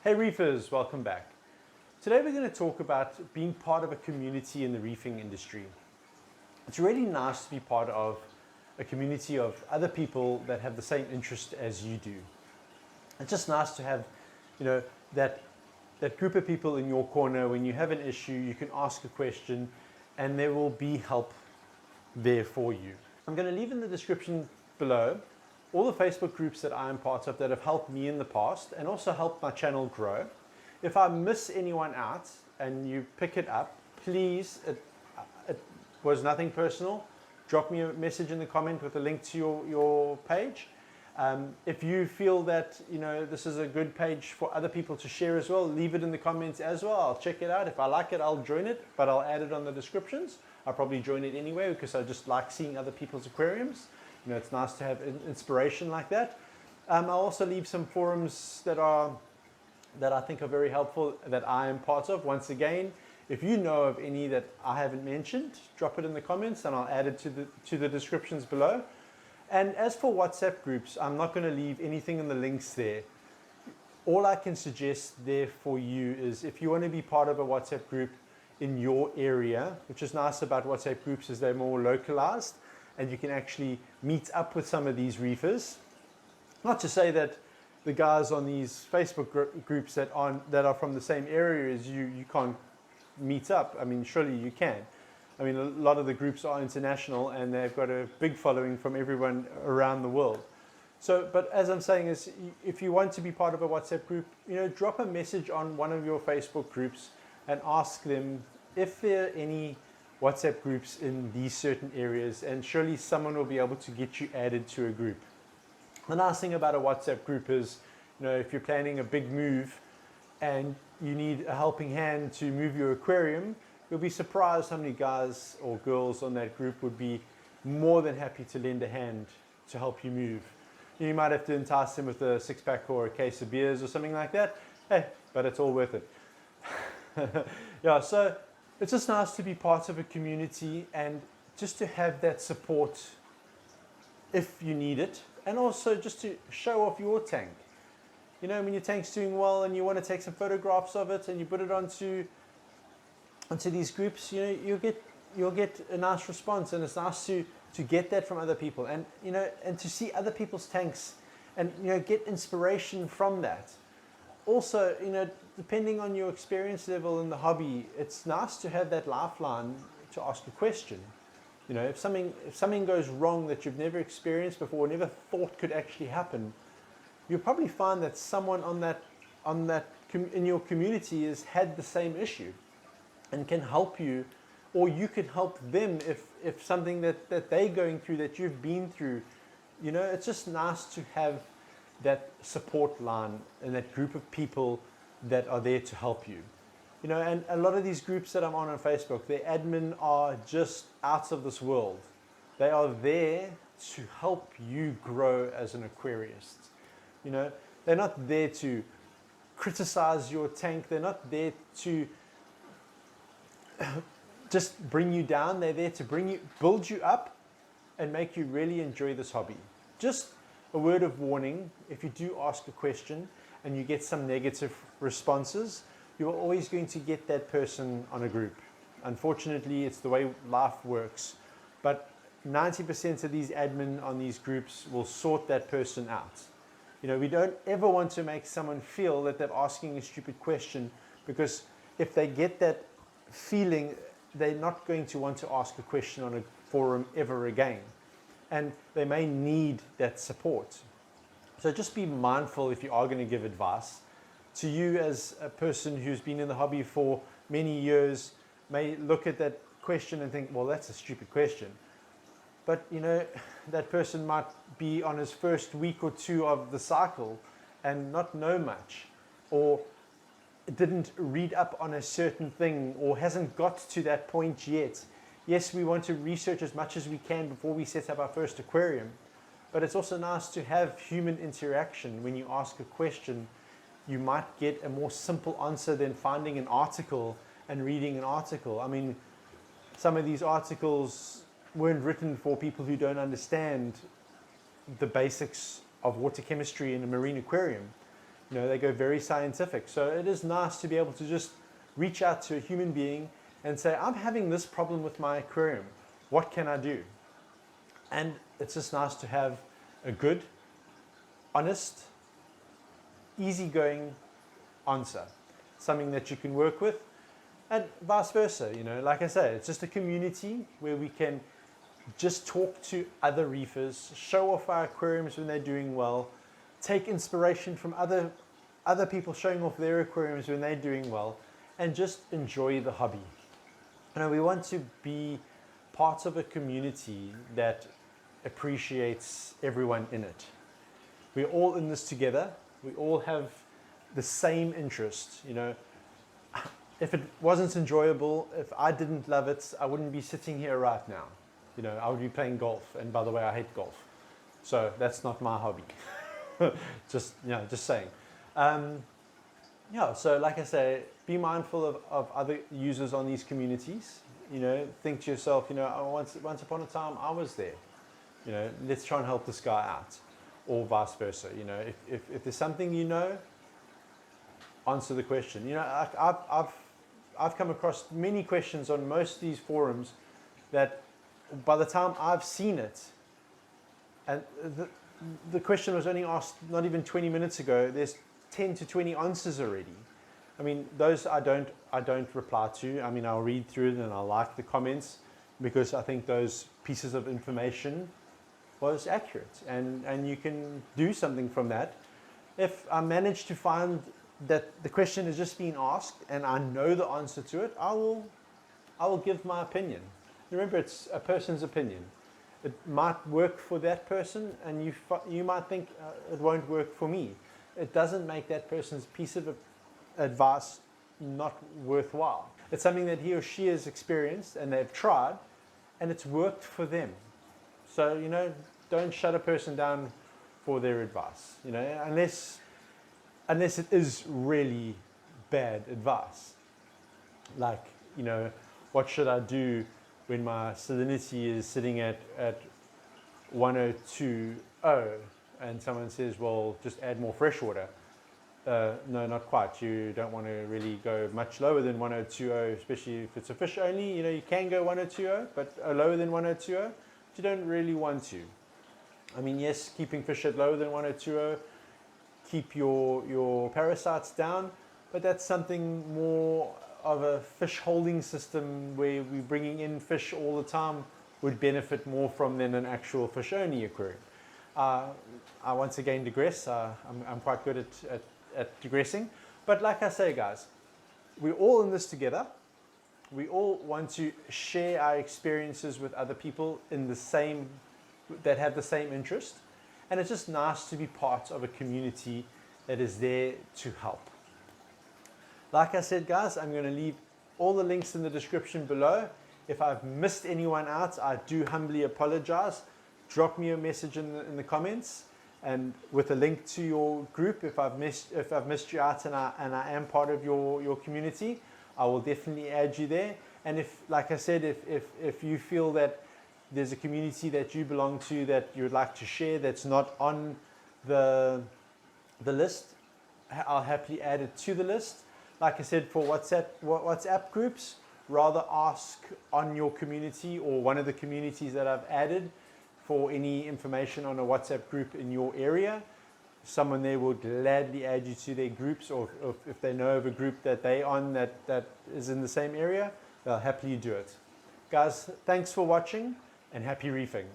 Hey Reefers, welcome back. Today we're going to talk about being part of a community in the reefing industry. It's really nice to be part of a community of other people that have the same interest as you do. It's just nice to have, that group of people in your corner. When you have an issue, you can ask a question and there will be help there for you. I'm going to leave in the description below all the Facebook groups that I am part of that have helped me in the past and also helped my channel grow. If I miss anyone out and you pick it up, please, it was nothing personal. Drop me a message in the comment with a link to your page. If you feel that this is a good page for other people to share as well, leave it in the comments as well. I'll check it out. If I like it, I'll join it, but I'll add it on the descriptions. I'll probably join it anyway because I just like seeing other people's aquariums. It's nice to have inspiration like that. I'll also leave some forums that I think are very helpful that I am part of. Once again, if you know of any that I haven't mentioned, drop it in the comments and I'll add it to the descriptions below. And as for WhatsApp groups, I'm not going to leave anything in the links there. All I can suggest there for you is if you want to be part of a WhatsApp group in your area, which is nice about WhatsApp groups is they're more localized and you can actually meet up with some of these reefers. Not to say that the guys on these Facebook groups that are from the same area as you can't meet up. I mean, surely you can. I mean, a lot of the groups are international and they've got a big following from everyone around the world. So, but as I'm saying is, if you want to be part of a WhatsApp group, drop a message on one of your Facebook groups and ask them if there are any WhatsApp groups in these certain areas, and surely someone will be able to get you added to a group. The nice thing about a WhatsApp group is, if you're planning a big move and you need a helping hand to move your aquarium, you'll be surprised how many guys or girls on that group would be more than happy to lend a hand to help you move. You might have to entice them with a six-pack or a case of beers or something like that. Hey, but it's all worth it. Yeah, so it's just nice to be part of a community and just to have that support if you need it, and also just to show off your tank. When your tank's doing well and you want to take some photographs of it and you put it onto these groups, you'll get a nice response, and it's nice to get that from other people and and to see other people's tanks and get inspiration from that. Also, depending on your experience level in the hobby, it's nice to have that lifeline to ask a question. If something goes wrong that you've never experienced before, never thought could actually happen, you'll probably find that someone in your community has had the same issue and can help you, or you can help them if something that they're going through that you've been through. It's just nice to have that support line and that group of people that are there to help you. And a lot of these groups that I'm on Facebook, their admin are just out of this world. They are there to help you grow as an aquarist. They're not there to criticize your tank. They're not there to just bring you down. They're there to build you up and make you really enjoy this hobby. Just a word of warning, if you do ask a question and you get some negative responses, you're always going to get that person on a group. Unfortunately, it's the way life works. But 90% of these admin on these groups will sort that person out. We don't ever want to make someone feel that they're asking a stupid question, because if they get that feeling, they're not going to want to ask a question on a forum ever again. And they may need that support. So just be mindful if you are going to give advice. To you as a person who's been in the hobby for many years, may look at that question and think, well, that's a stupid question. But that person might be on his first week or two of the cycle and not know much, or didn't read up on a certain thing, or hasn't got to that point yet. Yes, we want to research as much as we can before we set up our first aquarium, but it's also nice to have human interaction. When you ask a question, you might get a more simple answer than finding an article and reading an article. I mean, some of these articles weren't written for people who don't understand the basics of water chemistry in a marine aquarium. You know, they go very scientific. So it is nice to be able to just reach out to a human being and say, I'm having this problem with my aquarium. What can I do? And it's just nice to have a good, honest, easygoing answer. Something that you can work with, and vice versa. You know, like I say, it's just a community where we can just talk to other reefers, show off our aquariums when they're doing well, take inspiration from other people showing off their aquariums when they're doing well, and just enjoy the hobby. You know, we want to be part of a community that appreciates everyone in it. We're all in this together. We all have the same interest. You know, if it wasn't enjoyable, if I didn't love it, I wouldn't be sitting here right now. You know, I would be playing golf, and by the way, I hate golf, so that's not my hobby. Just, you know, just saying. Yeah, so like I say, be mindful of other users on these communities. You know, think to yourself, you know, oh, once upon a time I was there. You know, let's try and help this guy out, or vice versa. You know, if there's something you know, answer the question. You know, I've come across many questions on most of these forums that by the time I've seen it, and the question was only asked not even 20 minutes ago, there's 10 to 20 answers already. I mean, those I don't reply to. I mean, I'll read through it and I'll like the comments because I think those pieces of information was accurate, and you can do something from that. If I manage to find that the question has just been asked and I know the answer to it, I will give my opinion. Remember, it's a person's opinion. It might work for that person, and you might think it won't work for me. It doesn't make that person's piece of advice not worthwhile. It's something that he or she has experienced and they've tried, and it's worked for them. So, you know, don't shut a person down for their advice, you know, unless it is really bad advice. Like, you know, what should I do when my salinity is sitting at 102.0 and someone says, well, just add more fresh water. No, not quite. You don't want to really go much lower than 102.0, especially if it's a fish only. You know, you can go 102.0, but lower than 102.0, you don't really want to. I mean, yes, keeping fish at lower than 102.0, keep your parasites down, but that's something more of a fish holding system where we're bringing in fish all the time would benefit more from than an actual fish only aquarium. I once again digress. I'm quite good at digressing, but like I say, guys, we're all in this together. We all want to share our experiences with other people that have the same interest, and it's just nice to be part of a community that is there to help. Like I said, guys, I'm going to leave all the links in the description below. If I've missed anyone out, I do humbly apologize. Drop me a message in the comments, and with a link to your group if I've missed you out and I am part of your community, I will definitely add you there. And if, like I said, if you feel that there's a community that you belong to that you would like to share that's not on the list, I'll happily add it to the list. Like I said, for WhatsApp groups, rather ask on your community or one of the communities that I've added for any information on a WhatsApp group in your area. Someone there will gladly add you to their groups, or if they know of a group that they're on that is in the same area, they'll happily do it. Guys, thanks for watching and happy reefing.